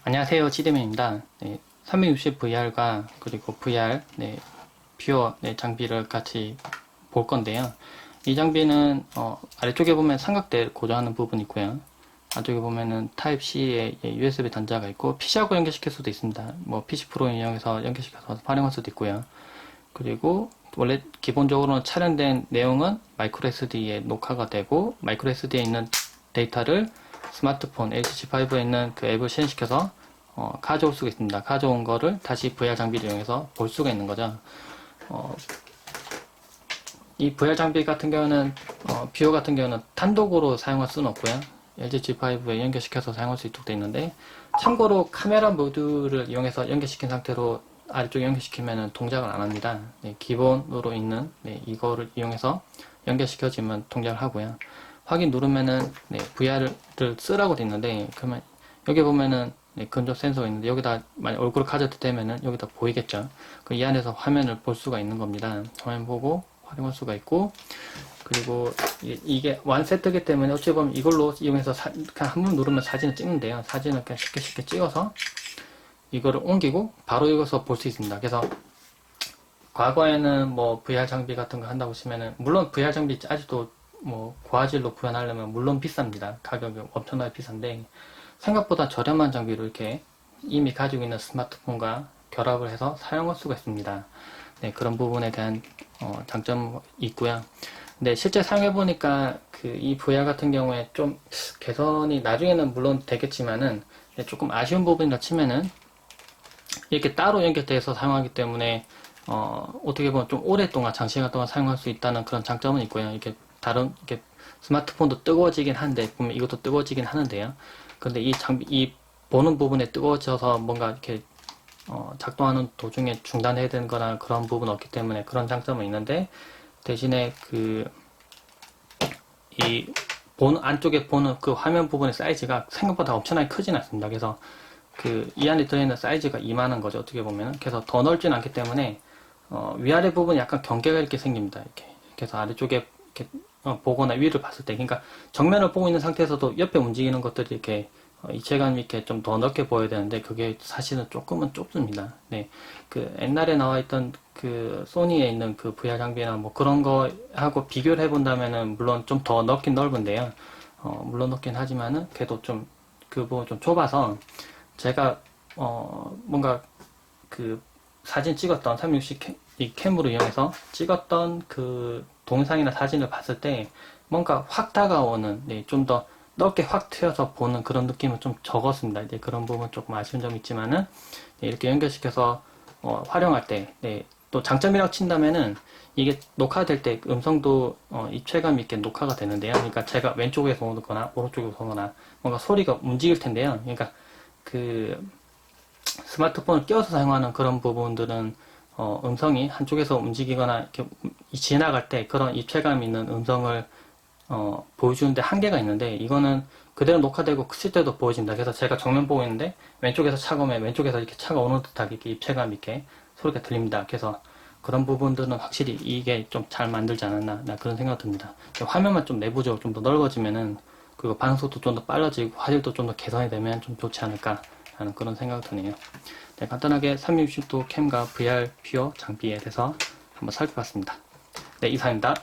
안녕하세요, 치대맨입니다. 네, 360VR과 그리고 VR, 퓨어 장비를 같이 볼 건데요. 이 장비는 아래쪽에 보면 삼각대 고정하는 부분이 있고요. 안쪽에 보면은 타입C에 USB 단자가 있고 PC하고 연결시킬 수도 있습니다. 뭐 PC 프로 이용해서 연결시켜서 활용할 수도 있고요. 그리고 원래 기본적으로는 촬영된 내용은 마이크로 SD에 녹화가 되고 마이크로 SD에 있는 데이터를 스마트폰 HTC5에 있는 그 앱을 실행시켜서 가져올 수가 있습니다. 가져온 거를 다시 VR 장비를 이용해서 볼 수가 있는 거죠. 이 VR 장비 같은 경우는 뷰어 같은 경우는 단독으로 사용할 수는 없고요. LG G5에 연결시켜서 사용할 수 있도록 되어 있는데, 참고로 카메라 모듈을 이용해서 연결시킨 상태로 아래쪽에 연결시키면 동작을 안 합니다. 네, 기본으로 있는 이거를 이용해서 연결시켜지면 동작을 하고요. 확인 누르면은 VR을 쓰라고 되어 있는데, 그러면 여기 보면은 근접 센서가 있는데, 여기다 만약 얼굴을 가져도 되면은 여기다 보이겠죠. 이 안에서 화면을 볼 수가 있는 겁니다. 화면 보고 활용할 수가 있고, 그리고 이게 완 세트이기 때문에 어찌 보면 이걸로 이용해서 그냥 한 번 누르면 사진을 찍는데요. 사진을 그냥 쉽게 찍어서 이거를 옮기고 바로 이것서 볼 수 있습니다. 그래서 과거에는 뭐 VR 장비 같은 거 한다고 치면은, 물론 VR 장비 아직도 뭐 고화질로 구현하려면 물론 비쌉니다. 가격이 엄청나게 비싼데, 생각보다 저렴한 장비로 이렇게 이미 가지고 있는 스마트폰과 결합을 해서 사용할 수가 있습니다. 네, 그런 부분에 대한 장점이 있고요. 근데 실제 사용해보니까 이 VR 같은 경우에 좀 개선이 나중에는 물론 되겠지만은 조금 아쉬운 부분이라 치면은, 이렇게 따로 연결돼서 사용하기 때문에 어떻게 보면 좀 오랫동안 장시간 동안 사용할 수 있다는 그런 장점은 있고요. 이렇게 스마트폰도 뜨거워지긴 한데, 보면 이것도 뜨거워지긴 하는데요. 근데 이 장비, 이 보는 부분에 뜨거워져서 뭔가 이렇게 작동하는 도중에 중단해야 되는 거나 그런 부분은 없기 때문에 그런 장점은 있는데, 대신에 안쪽에 보는 그 화면 부분의 사이즈가 생각보다 엄청나게 크진 않습니다. 그래서 이 안에 들어있는 사이즈가 이만한 거죠, 어떻게 보면은. 그래서 더 넓진 않기 때문에 위아래 부분이 약간 경계가 이렇게 생깁니다. 이렇게. 그래서 아래쪽에 이렇게 보거나 위를 봤을 때, 그러니까 정면을 보고 있는 상태에서도 옆에 움직이는 것들이 이렇게 이체감이 이렇게 좀 더 넓게 보여야 되는데, 그게 사실은 조금은 좁습니다. 네. 옛날에 나와 있던 소니에 있는 VR 장비나 뭐 그런 거하고 비교를 해본다면은, 물론 좀 더 넓긴 넓은데요. 물론 넓긴 하지만은, 그래도 좀, 그 부분 좀 좁아서, 제가, 뭔가 사진 찍었던 360 이 캠으로 이용해서 찍었던 동영상이나 사진을 봤을 때 뭔가 확 다가오는, 좀 더 넓게 확 트여서 보는 그런 느낌은 좀 적었습니다. 이제 그런 부분 조금 아쉬운 점이 있지만은, 이렇게 연결시켜서 활용할 때, 또 장점이라고 친다면은, 이게 녹화될 때 음성도 입체감 있게 녹화가 되는데요. 그러니까 제가 왼쪽에서 오거나 오른쪽에서 오거나 뭔가 소리가 움직일 텐데요. 그러니까 스마트폰을 끼워서 사용하는 그런 부분들은 음성이 한쪽에서 움직이거나 이렇게 지나갈 때 그런 입체감 있는 음성을 보여주는데 한계가 있는데, 이거는 그대로 녹화되고 실제도 보여진다. 그래서 제가 정면 보고 있는데 왼쪽에서 차가 오면 왼쪽에서 이렇게 차가 오는 듯하게 이렇게 입체감 있게 소리가 들립니다. 그래서 그런 부분들은 확실히 이게 좀 잘 만들지 않았나, 그런 생각 듭니다. 화면만 좀 내부적으로 좀 더 넓어지면은, 그리고 반응속도 좀 더 빨라지고 화질도 좀 더 개선이 되면 좀 좋지 않을까 하는 그런 생각이 드네요. 네, 간단하게 360도 캠과 VR 퓨어 장비에 대해서 한번 살펴봤습니다. 네, 이상입니다.